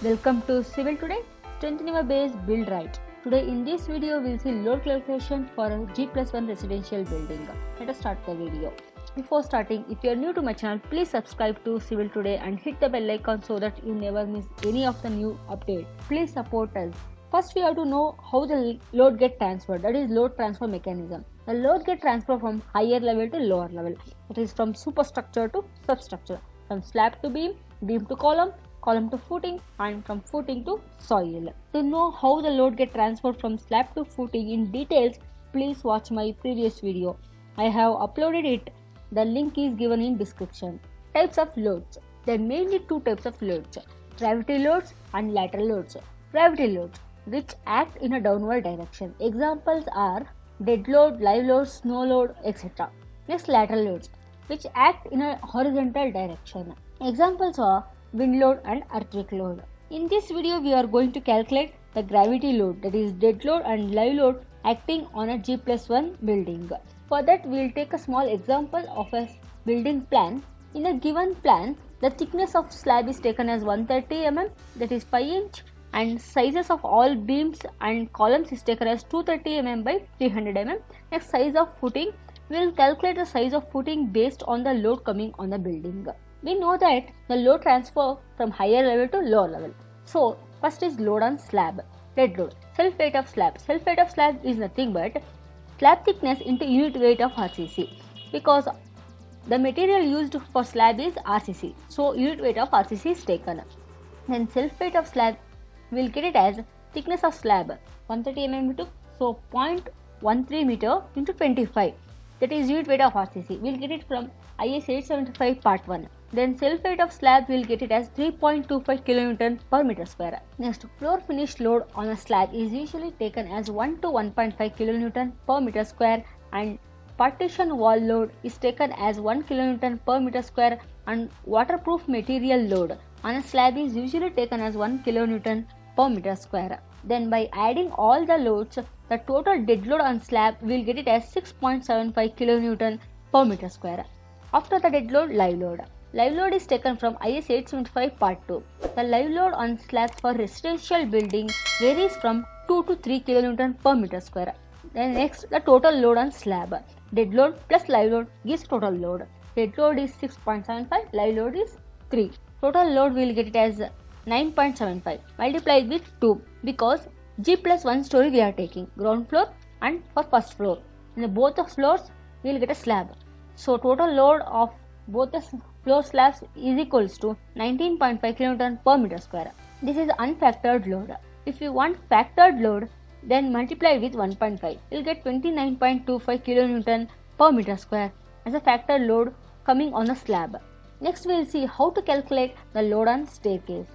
Welcome to Civil Today, strengthening your base, build right. Today in this video we'll see load calculation for a G+1 residential building. Let us start the video. Before starting, if you are new to my channel, please subscribe to Civil Today and hit the bell icon so that you never miss any of the new updates. Please support us. First we have to know how the load get transferred, that is load transfer mechanism. The load get transferred from higher level to lower level, that is from superstructure to substructure, from slab to beam, beam to column, column to footing, and from footing to soil. To know how the load get transferred from slab to footing in details, please watch my previous video. I have uploaded it. The link is given in description. Types of loads. There are mainly two types of loads: gravity loads and lateral loads. Gravity loads, which act in a downward direction. Examples are dead load, live load, snow load, etc. Next, lateral loads, which act in a horizontal direction. Examples are wind load and earthquake load. In this video, we are going to calculate the gravity load, that is dead load and live load acting on a G+1 building. For that, we will take a small example of a building plan. In a given plan, the thickness of slab is taken as 130 mm, that is 5 inch, and sizes of all beams and columns is taken as 230 mm by 300 mm. Next, size of footing. We will calculate the size of footing based on the load coming on the building. We know that the load transfer from higher level to lower level. So, first is load on slab, dead load. Self weight of slab. Self weight of slab is nothing but slab thickness into unit weight of RCC, because the material used for slab is RCC. So, unit weight of RCC is taken. Then self weight of slab, we will get it as thickness of slab 130 mm into, so 0.13 meter into 25. That is unit weight of RCC. We will get it from IS 875 part 1. Then self weight of slab, we will get it as 3.25 kN per meter square. Next, floor finish load on a slab is usually taken as 1 to 1.5 kN per meter square, and partition wall load is taken as 1 kN per meter square, and waterproof material load on a slab is usually taken as 1 kN per meter square. Then by adding all the loads, the total dead load on slab, we will get it as 6.75 kN per meter square. After the dead load, live load. Live load is taken from IS 875 part 2. The live load on slabs for residential building varies from 2 to 3 kN per meter square. Then next, the total load on slab. Dead load plus live load gives total load. Dead load is 6.75, live load is 3. Total load we will get it as 9.75 multiplied with 2, because G+1 story we are taking, ground floor and for first floor. In both the floors we will get a slab. So total load of both the floor slabs is equals to 19.5 kN per meter square. This is unfactored load. If you want factored load, then multiply with 1.5. You will get 29.25 kN per meter square as a factored load coming on the slab. Next, we will see how to calculate the load on staircase.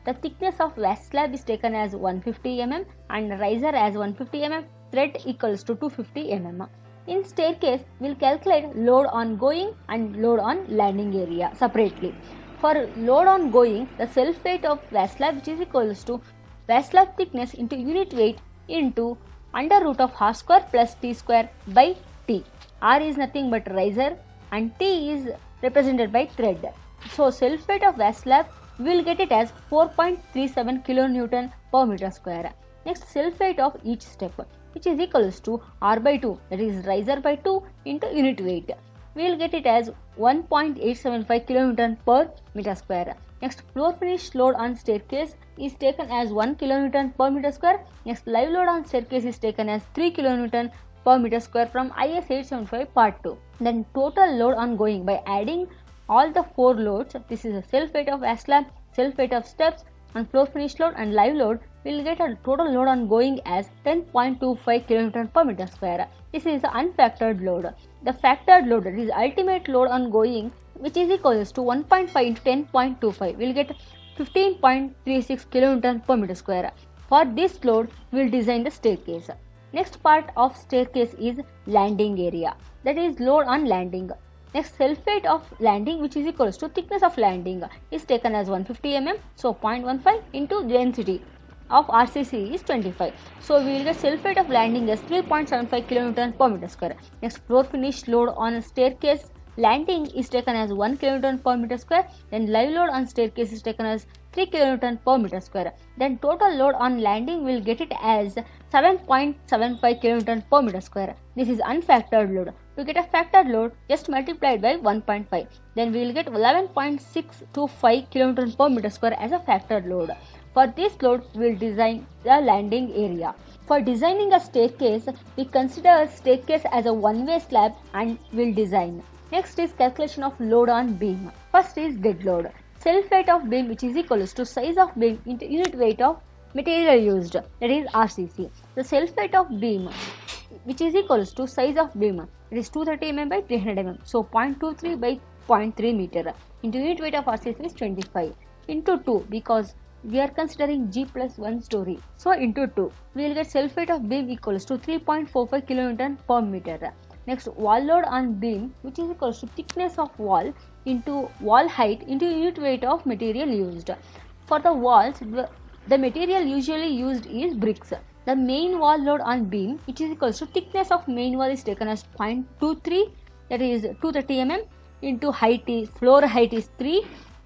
The thickness of west slab is taken as 150 mm and riser as 150 mm, thread equals to 250 mm. In staircase, we will calculate load on going and load on landing area separately. For load on going, the self weight of west slab, which is equals to west slab thickness into unit weight into under root of r square plus t square by t. R is nothing but riser and t is represented by thread. So self weight of west slab, we will get it as 4.37 kN per meter square. Next, self weight of each step, which is equals to r by 2, that is riser by 2 into unit weight. We will get it as 1.875 kN per meter square. Next, floor finish load on staircase is taken as 1 kN per meter square. Next, live load on staircase is taken as 3 kN per meter square from IS 875 part 2. Then total load on going, by adding all the 4 loads, this is a self weight of west slab, self weight of steps, and floor finish load and live load, we will get a total load on going as 10.25 kN per meter square. This is the unfactored load. The factored load, that is ultimate load on going, which is equals to 1.5 into 10.25, we will get 15.36 kN per meter square. For this load, we will design the staircase. Next part of staircase is landing area, that is load on landing. Next, self weight of landing, which is equals to thickness of landing, is taken as 150 mm, so 0.15 into density of RCC is 25. So we will get self weight of landing as 3.75 kN per meter square. Next, floor finish load on a staircase landing is taken as 1 kN per meter square. Then live load on staircase is taken as 3 kN per meter square. Then total load on landing will get it as 7.75 kN per meter square. This is unfactored load. To get a factored load, just multiply it by 1.5. Then we will get 11.625 kN per meter square as a factored load. For this load, we will design the landing area. For designing a staircase, we consider a staircase as a one-way slab and will design. Next is calculation of load on beam. First is dead load. Self weight of beam, which is equals to size of beam into unit weight of material used, that is RCC. The self weight of beam, which is equals to size of beam, it is 230 mm by 300 mm. So 0.23 by 0.3 meter into unit weight of RCC is 25 into 2, because we are considering G+1 story. So into 2, we will get self weight of beam equals to 3.45 kN per meter. Next, wall load on beam, which is equals to thickness of wall into wall height into unit weight of material used. For the walls, the material usually used is bricks. The main wall load on beam, which is equals to thickness of main wall, is taken as 0.23, that is 230 mm, into height is, floor height is 3,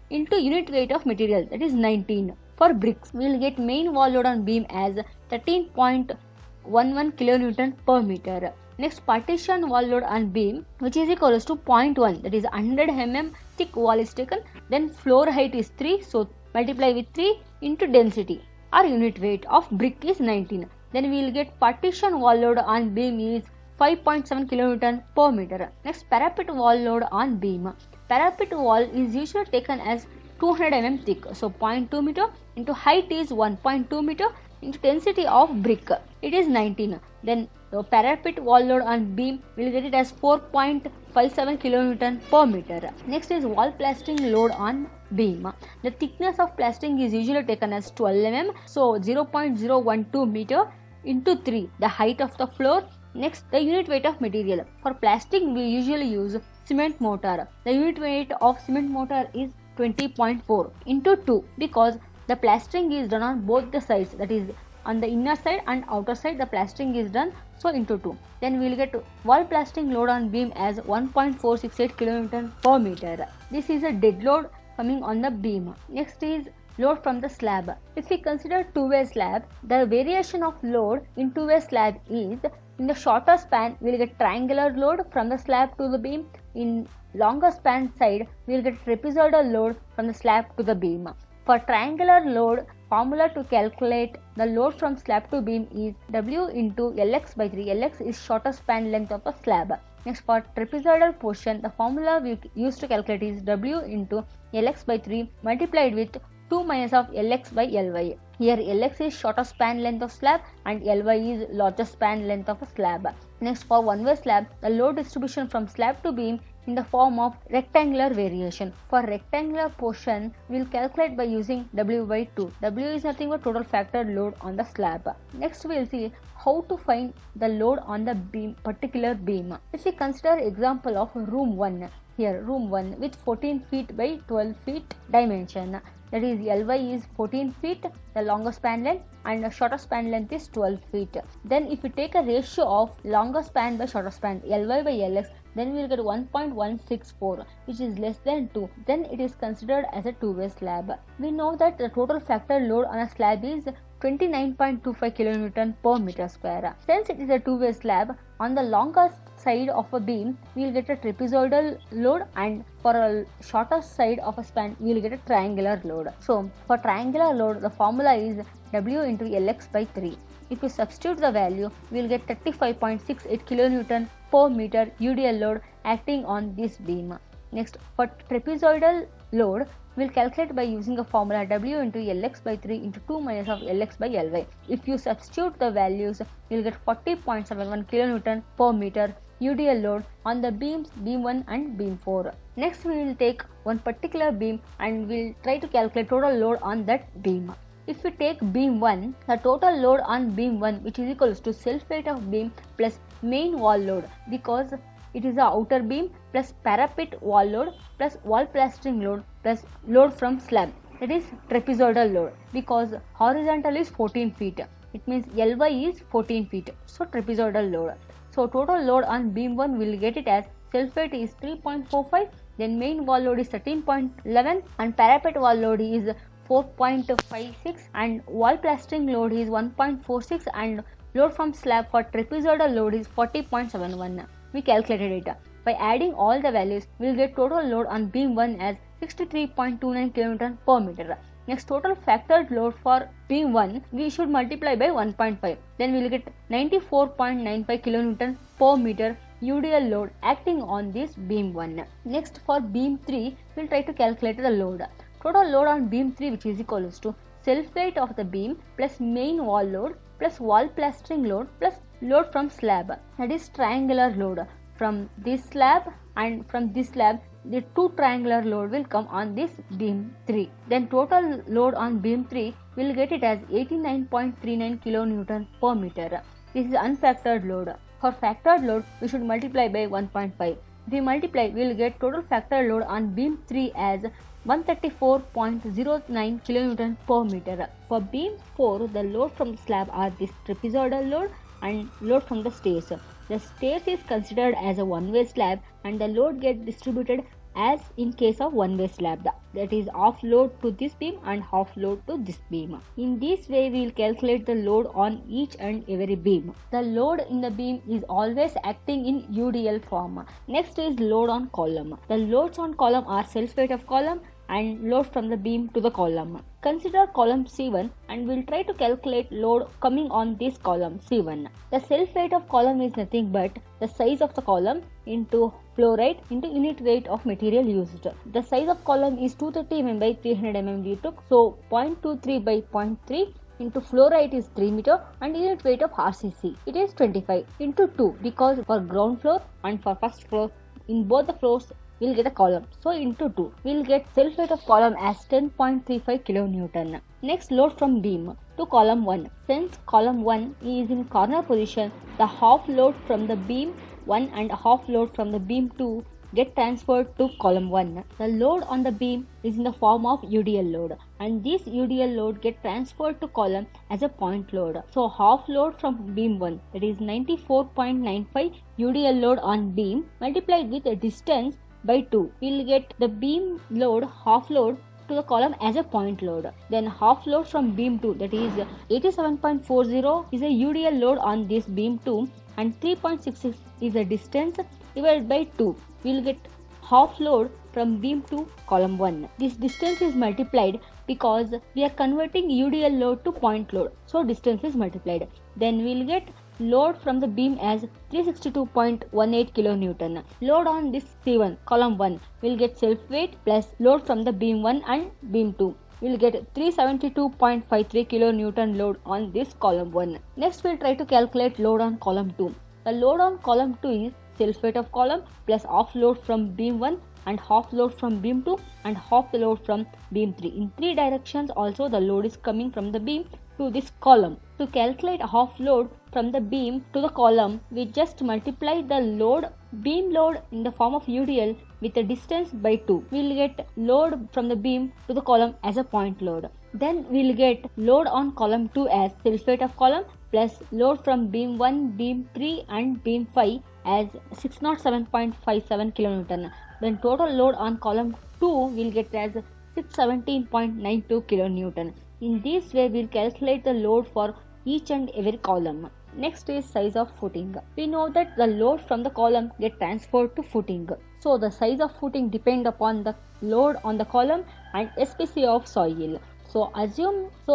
into unit weight of material, that is 19. For bricks, we will get main wall load on beam as 13.11 kN per meter. Next, partition wall load on beam, which is equals to 0.1, that is 100 mm thick wall is taken. Then floor height is 3, so multiply with 3 into density. Our unit weight of brick is 19. Then we will get partition wall load on beam is 5.7 kN per meter. Next, parapet wall load on beam. Parapet wall is usually taken as 200 mm thick, so 0.2 meter into height is 1.2 meter into density of brick, it is 19. Then the parapet wall load on beam will get it as 4.57 kN per meter. Next is wall plastering load on beam. The thickness of plastering is usually taken as 12 mm, so 0.012 meter into 3, the height of the floor. Next, the unit weight of material. For plastering, we usually use cement mortar. The unit weight of cement mortar is 20.4 into 2, because the plastering is done on both the sides, that is on the inner side and outer side the plastering is done, so into 2. Then we will get wall plastering load on beam as 1.468 kN per meter. This is a dead load coming on the beam. Next is load from the slab. If we consider two-way slab, the variation of load in two-way slab is, in the shorter span we will get triangular load from the slab to the beam. In longer span side, we will get trapezoidal load from the slab to the beam. For triangular load, formula to calculate the load from slab to beam is W into Lx by 3. Lx is shorter span length of a slab. Next, for trapezoidal portion, the formula we use to calculate is W into Lx by 3 multiplied with 2 minus of Lx by Ly. Here Lx is shorter span length of slab and Ly is larger span length of a slab. Next, for one-way slab, the load distribution from slab to beam in the form of rectangular variation. For rectangular portion, we will calculate by using W by 2. W is nothing but total factored load on the slab. Next, we will see how to find the load on the beam, particular beam. If we consider example of room 1, here room 1 with 14 feet by 12 feet dimension, that is Ly is 14 feet, the longer span length, and the shorter span length is 12 feet. Then if we take a ratio of longer span by shorter span, Ly by Lx, then we will get 1.164, which is less than 2. Then it is considered as a two-way slab. We know that the total factored load on a slab is 29.25 kN per meter square. Since it is a two-way slab, on the longer side of a beam, we will get a trapezoidal load, and for a shorter side of a span, we will get a triangular load. So, for triangular load, the formula is W into Lx by 3. If we substitute the value, we will get 35.68 kN per meter UDL load acting on this beam. Next, for trapezoidal load, we will calculate by using a formula W into Lx by 3 into 2 minus of Lx by Ly. If you substitute the values, you will get 40.71 kN per meter UDL load on the beams beam 1 and beam 4. Next, we will take one particular beam and we will try to calculate total load on that beam. If we take beam 1, the total load on beam 1, which is equals to self weight of beam plus main wall load, because it is the outer beam, plus parapet wall load plus wall plastering load plus load from slab, that is trapezoidal load, because horizontal is 14 feet. It means Ly is 14 feet. So trapezoidal load. So total load on beam 1 will get it as self weight is 3.45, then main wall load is 13.11 and parapet wall load is 4.56 and wall plastering load is 1.46 and load from slab for trapezoidal load is 40.71. We calculated it. By adding all the values, we will get total load on beam 1 as 63.29 kN per meter. Next, total factored load for beam 1 we should multiply by 1.5. Then we will get 94.95 kN per meter UDL load acting on this beam 1. Next, for beam 3 we will try to calculate the load. Total load on beam 3, which is equals to self weight of the beam plus main wall load plus wall plastering load plus load from slab, that is triangular load from this slab, and from this slab the two triangular load will come on this beam 3. Then total load on beam 3 will get it as 89.39 kN per meter. This is unfactored load. For factored load we should multiply by 1.5. If we multiply, we will get total factored load on beam 3 as 134.09 kN per meter. For beam 4, the load from the slab are this trapezoidal load and load from the stairs. The stairs is considered as a one-way slab and the load gets distributed as in case of one-way slab, that is half load to this beam and half load to this beam. In this way we will calculate the load on each and every beam. The load in the beam is always acting in UDL form. Next is load on column. The loads on column are self weight of column and load from the beam to the column. Consider column C1 and we'll try to calculate load coming on this column C1. The self weight of column is nothing but the size of the column into flow rate into unit weight of material used. The size of column is 230 mm by 300 mm we took, so 0.23 by 0.3 into flow rate is 3 meter and unit weight of RCC it is 25 into 2, because for ground floor and for first floor in both the floors we'll get a column, so into 2 we'll get self weight of column as 10.35 kN. Next, load from beam to column 1. Since column 1 is in corner position, the half load from the beam 1 and half load from the beam 2 get transferred to column 1. The load on the beam is in the form of UDL load and this UDL load get transferred to column as a point load. So half load from beam 1, that is 94.95 UDL load on beam multiplied with a distance by 2, we'll get the beam load half load to the column as a point load. Then half load from beam 2, that is 87.40 is a UDL load on this beam 2 and 3.66 is the distance divided by 2. We'll get half load from beam to column 1. This distance is multiplied because we are converting UDL load to point load, so distance is multiplied. Then we'll get load from the beam as 362.18 kN. Load on this C1 column 1 will get self weight plus load from the beam 1 and beam 2. We'll get 372.53 kN load on this column 1. Next we'll try to calculate load on column 2. The load on column 2 is self weight of column plus half load from beam 1 and half load from beam 2 and half the load from beam 3. In 3 directions also the load is coming from the beam to this column. To calculate half load from the beam to the column, we just multiply the load, beam load in the form of UDL with the distance by 2. We will get load from the beam to the column as a point load. Then we will get load on column 2 as self weight of column plus load from beam 1, beam 3 and beam 5 as 607.57 kN. Then total load on column 2 will get as 617.92 kN. In this way we will calculate the load for each and every column. Next is size of footing. We know that the load from the column get transferred to footing. So the size of footing depend upon the load on the column and SPC of soil. So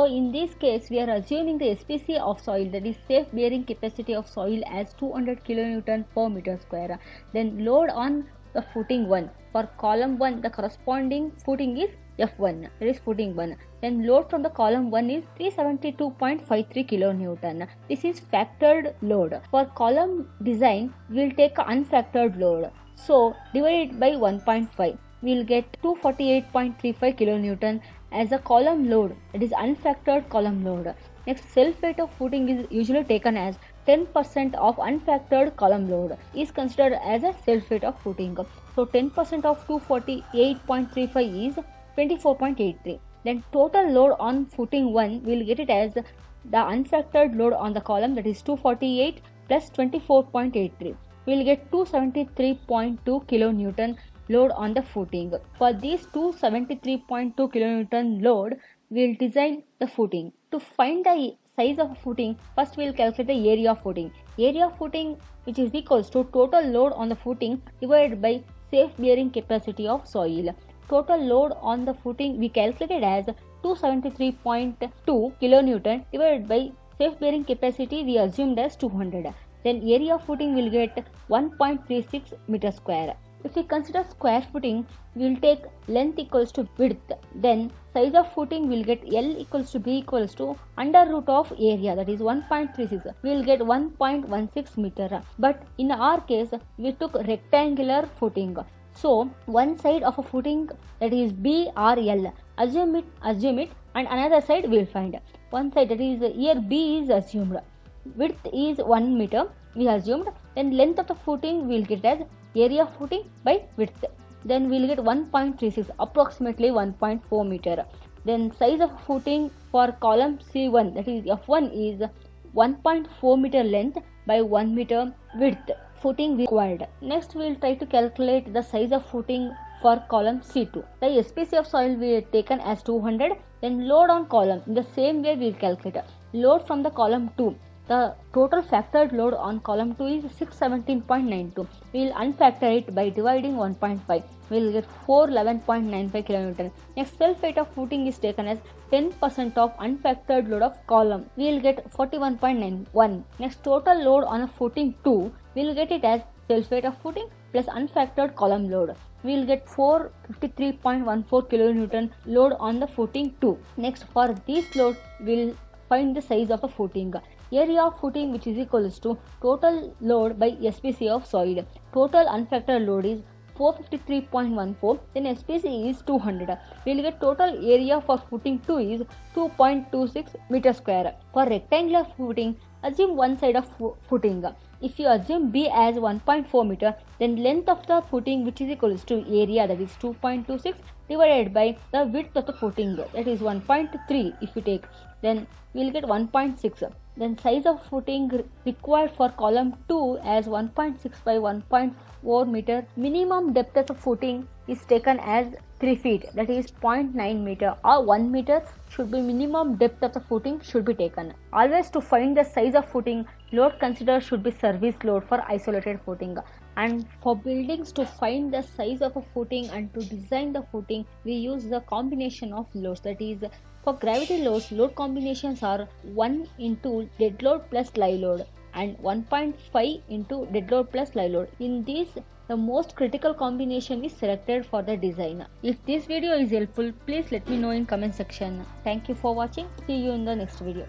in this case we are assuming the SPC of soil, that is safe bearing capacity of soil, as 200 kN per meter square. Then load on the footing 1. For column 1 the corresponding footing is F1, that is footing 1. Then load from the column 1 is 372.53 kN. This is factored load. For column design we will take unfactored load. So divide it by 1.5. We will get 248.35 kN as a column load, that is unfactored column load. Next, self weight of footing is usually taken as 10% of unfactored column load is considered as a self weight of footing. So 10% of 248.35 is 24.83. Then total load on footing 1 will get it as the unfactored load on the column, that is 248 plus 24.83. We will get 273.2 kN load on the footing. For this 273.2 kN load, we'll design the footing. To find the size of a footing, first we'll calculate the area of footing. Area of footing, which is equals to total load on the footing divided by safe bearing capacity of soil. Total load on the footing we calculated as 273.2 kilonewton divided by safe bearing capacity we assumed as 200. Then area of footing will get 1.36 meter square. If we consider square footing, we will take length equals to width. Then size of footing will get L equals to B equals to under root of area, that is 1.36. We will get 1.16 meter. But in our case, we took rectangular footing. So one side of a footing, that is B or L, assume it, and another side we will find. One side, that is here B is assumed. Width is 1 meter we assumed. Then length of the footing we will get as area of footing by width. Then we will get 1.36, approximately 1.4 meter. Then size of footing for column C1, that is F1, is 1.4 meter length by 1 meter width footing required. Next we will try to calculate the size of footing for column C2. The SPC of soil we have taken as 200. Then load on column, in the same way we will calculate. Load from the column 2. The total factored load on column 2 is 617.92. We will unfactor it by dividing 1.5. We will get 411.95 kN. Next, self weight of footing is taken as 10% of unfactored load of column. We will get 41.91. Next, total load on a footing 2. We will get it as self weight of footing plus unfactored column load. We will get 453.14 kN load on the footing 2. Next, for this load, we will find the size of a footing. Area of footing, which is equals to total load by SPC of soil. Total unfactored load is 453.14. Then SPC is 200. We will get total area for footing 2 is 2.26 meter square. For rectangular footing, assume one side of footing. If you assume B as 1.4 meter, then length of the footing, which is equals to area, that is 2.26, divided by the width of the footing, that is 1.3 if you take, then we will get 1.6. Then size of footing required for column 2 as 1.6 by 1.4 meter. Minimum depth of the footing is taken as 3 feet, that is 0.9 meter or 1 meter should be minimum depth of the footing should be taken. Always to find the size of footing, load considered should be service load for isolated footing. And for buildings, to find the size of a footing and to design the footing, we use the combination of loads, that is for gravity loads, load combinations are 1 into dead load plus live load and 1.5 into dead load plus live load. In this, the most critical combination is selected for the design. If this video is helpful, please let me know in comment section. Thank you for watching. See you in the next video.